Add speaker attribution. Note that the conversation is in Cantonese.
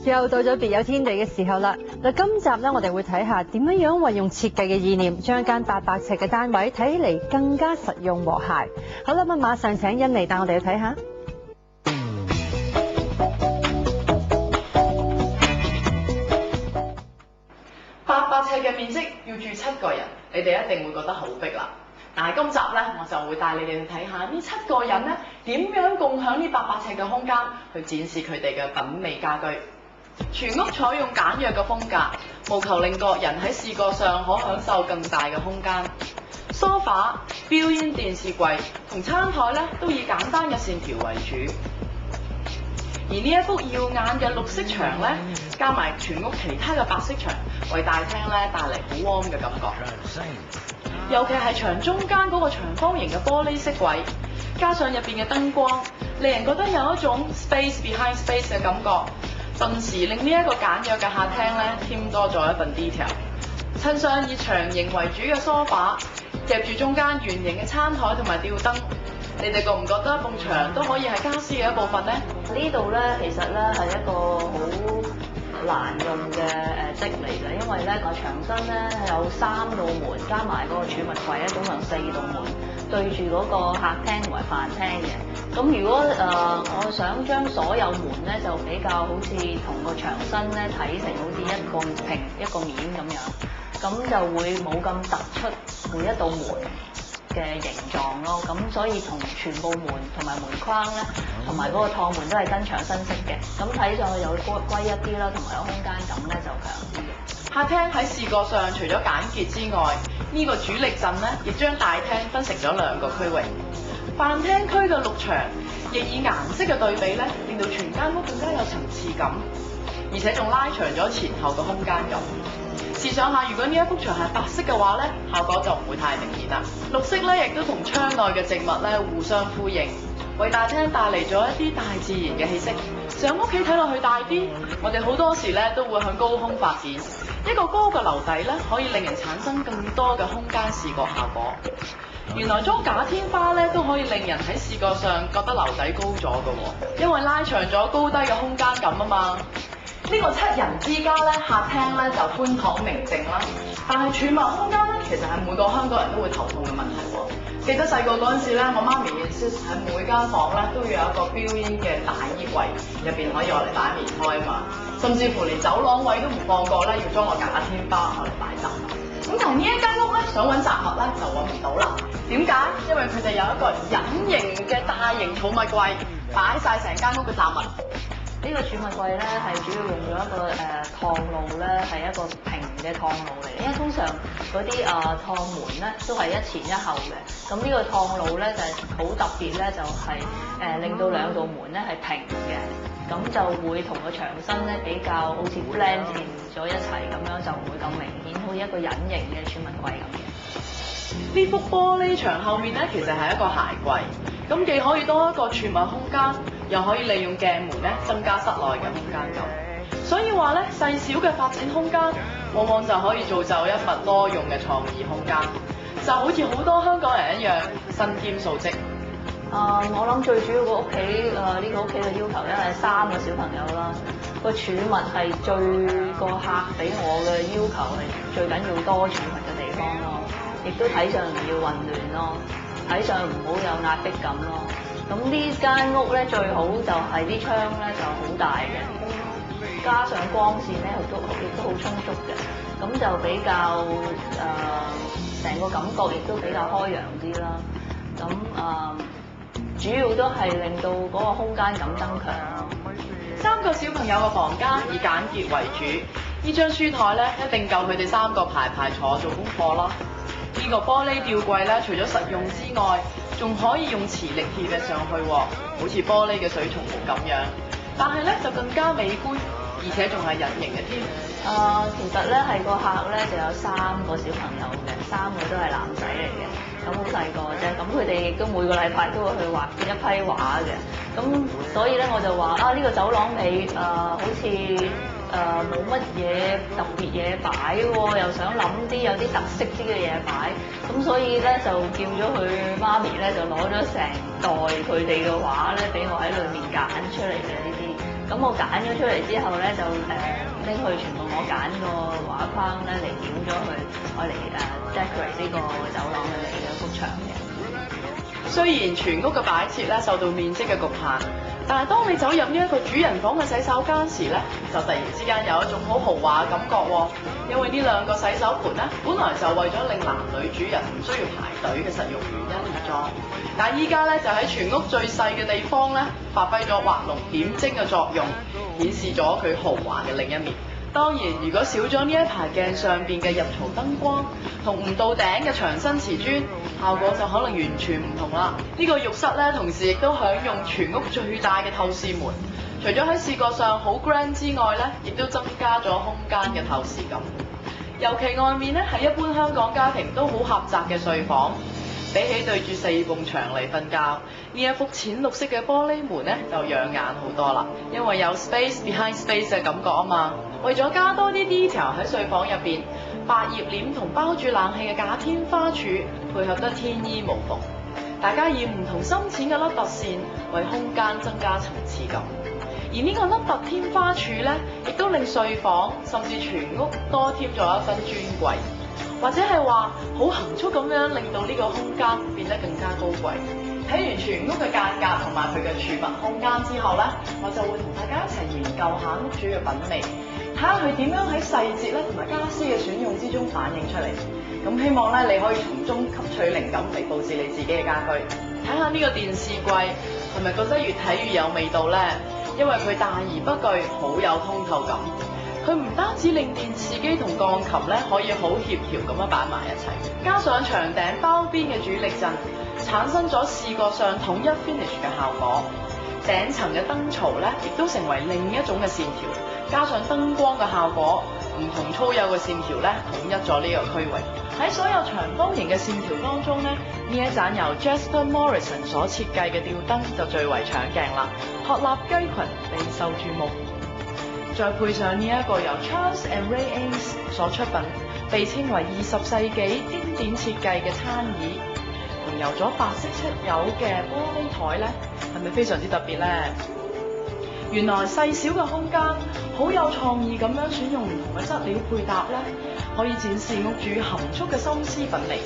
Speaker 1: 又到咗別有天地嘅時候啦！嗱，今集咧我哋會睇下點樣運用設計嘅意念，將間800尺嘅單位睇起嚟更加實用和諧。好啦，咁馬上請欣妮帶我哋去睇下。
Speaker 2: 800尺嘅面積要住7個人，你哋一定會覺得好逼啦。但係今集咧，我就會帶你哋去睇下呢7個人咧點樣共享呢800尺嘅空間，去展示佢哋嘅品味家居。全屋採用簡約嘅風格，務求令個人喺視覺上可享受更大嘅空間。梳化、標煙電視櫃同餐台咧都以簡單嘅線條為主。而呢一幅耀眼嘅綠色牆咧，加埋全屋其他嘅白色牆，為大廳咧帶嚟好 warm 嘅感覺。尤其係牆中間嗰個長方形嘅玻璃色位，加上入邊嘅燈光，令人覺得有一種 space behind space 嘅感覺，頓時令呢一個簡約嘅客廳咧添多咗一份 detail。襯上以長形為主嘅梳化，夾住中間圓形嘅餐台同埋吊燈，你哋覺唔覺得埲牆都可以係家私嘅一部分呢？
Speaker 3: 呢度咧其實咧係一個好難用嘅積嚟嘅，因為咧個牆身咧有3道門，加埋嗰個儲物櫃咧，總共4道門對住嗰個客廳同埋飯廳嘅。咁如果我想將所有門咧就比較好似同個牆身咧睇成好似一個平一個面咁樣，咁就會冇咁突出每一道門嘅形狀咯，咁所以同全部門同埋門框咧，同埋嗰個趟門都係跟牆身色嘅，咁睇上去有歸一啲啦，同埋個空間感咧就強啲嘅。
Speaker 2: 客廳喺視覺上除咗簡潔之外，呢個主力陣咧亦將大廳分成咗2個區域。飯廳區嘅綠牆亦以顏色嘅對比咧，令到全間屋更加有層次感，而且仲拉長咗前後嘅空間感。試想下，如果呢一幅牆係白色嘅話咧，效果就唔會太明顯啦。綠色咧亦都同窗內嘅植物咧互相呼應，為大廳帶嚟咗一啲大自然嘅氣息。上屋企睇落去大啲，我哋好多時咧都會向高空發展。一個高嘅樓底咧，可以令人產生更多嘅空間視覺效果。原來裝假天花咧都可以令人喺視覺上覺得樓底高咗嘅喎，因為拉長咗高低嘅空間感啊嘛。呢個7人之家咧，客廳咧就寬敞明淨啦，但係儲物空間咧，其實係每個香港人都會頭痛嘅問題喎。記得細個嗰陣時咧，我媽咪 insist 喺每間房咧都要有一個標煙嘅大衣櫃，入邊可以攞嚟擺棉胎啊嘛，甚至乎連走廊位都唔放過咧，要裝個假天花攞嚟擺雜物。咁但係呢一間屋咧，想揾雜物咧就揾唔到啦。點解？因為佢哋有一個隱形嘅大型儲物櫃，擺晒成間屋嘅雜物。
Speaker 3: 呢個儲物櫃咧係主要用咗一個趟路咧，係一個平嘅趟路嚟嘅。因為通常嗰啲趟門咧都係一前一後嘅，咁呢個趟路咧就係好特別咧，就係令到2道門咧係平嘅，咁就會同個牆身咧比較好似 blend in 咗一齊咁樣，就唔會咁明顯，好似一個隱形嘅儲物櫃咁嘅。
Speaker 2: 呢幅玻璃牆後面咧，其實係一個鞋櫃，咁既可以多一個儲物空間，又可以利用鏡門咧增加室內嘅空間感。所以話咧，細小嘅發展空間，往往就可以造就一份多用嘅創意空間，就好似好多香港人一樣，身兼數職。
Speaker 3: 我諗最主要個屋企呢個屋企嘅要求咧係3個小朋友啦，個儲物係個客俾我嘅要求係最緊要多儲物嘅地方咯，亦都睇上唔要混亂咯，睇上唔好有壓迫感咯。咁呢間屋咧最好就係啲窗咧就好大嘅，加上光線咧亦都好充足嘅，咁就比較成個感覺亦都比較開揚啲啦。咁主要都係令到嗰個空間感增強咯。
Speaker 2: 3個小朋友嘅房間以簡潔為主，呢張書台咧一定夠佢哋3個排坐做功課啦。呢個玻璃吊櫃咧，除咗實用之外，仲可以用磁力貼嘅上去喎，好似玻璃嘅水松湖咁樣。但係咧就更加美觀，而且仲係隱形嘅添。
Speaker 3: 其實咧係個客咧就有3個小朋友嘅，3個都係男仔嚟嘅，咁好細個啫。咁佢哋亦都每個禮拜都會去畫一批畫嘅。咁所以咧我就話呢個走廊尾好似冇乜嘢特別嘢擺喎，又想諗啲有啲特色啲嘅嘢擺。咁所以咧就叫咗佢媽咪咧就攞咗成袋佢哋嘅畫咧俾我喺裏面揀出嚟嘅呢啲。咁我揀咗出嚟之後咧，就拎去全部我揀個畫框咧嚟點咗佢，愛嚟decorate 呢個走廊嘅幅牆嘅。
Speaker 2: 雖然全屋嘅擺設咧受到面積嘅局限，但係當你走入呢一個主人房嘅洗手間時咧，就突然之間有一種好豪華嘅感覺喎。因為呢兩個洗手盆咧，本來就為咗令男女主人唔需要排隊嘅實用原因而裝，但係依家咧就喺全屋最細嘅地方咧，發揮咗畫龍點睛嘅作用，顯示咗佢豪華嘅另一面。當然，如果少咗呢一排鏡上邊嘅入槽燈光，同唔到頂嘅牆身瓷磚，效果就可能完全唔同啦。呢個浴室咧，同時亦都享用全屋最大嘅透視門，除咗喺視覺上好 grand 之外咧，亦都增加咗空間嘅透視感。尤其外面咧係一般香港家庭都好狹窄嘅睡房，比起對住4埲牆嚟瞓覺，呢一幅淺綠色嘅玻璃門咧就養眼好多啦，因為有 space behind space 嘅感覺啊嘛。為咗加多啲 detail 喺睡房入邊，百葉簾同包住冷氣嘅假天花柱配合得天衣無縫，大家以唔同深淺嘅凹凸線為空間增加層次感。而呢個凹凸天花柱咧，亦都令睡房甚至全屋多添咗一分尊貴，或者係話好含蓄咁樣令到呢個空間變得更加高貴。睇完全屋嘅間隔同埋佢嘅儲物空間之後咧，我就會同大家一齊研究下屋主嘅品味，睇下佢點樣喺細節咧同埋傢俬嘅選用之中反映出嚟。咁希望咧你可以從中吸取靈感嚟佈置你自己嘅家居。睇下呢個電視櫃係咪覺得越睇越有味道呢？因為佢大而不巨，好有通透感。佢唔單止令電視機同鋼琴咧可以好協調咁樣擺埋一齊，加上牆頂包邊嘅主力陣，產生咗視覺上統一 finish 嘅效果。頂層嘅燈槽咧，亦都成為另一種嘅線條，加上燈光嘅效果，唔同粗幼嘅線條咧，統一咗呢個區域。喺所有長方形嘅線條當中咧，呢一盞由 Jasper Morrison 所設計嘅吊燈就最為搶鏡啦，鶴立雞群，備受注目。再配上呢一個由 Charles and Ray Eames 所出品，被稱為20世紀經典設計嘅餐椅，同油咗白色漆油嘅玻璃台咧，係咪非常之特別呢？原來細小嘅空間，好有創意咁樣選用唔同嘅質料配搭咧，可以展示屋主含蓄嘅心思品味。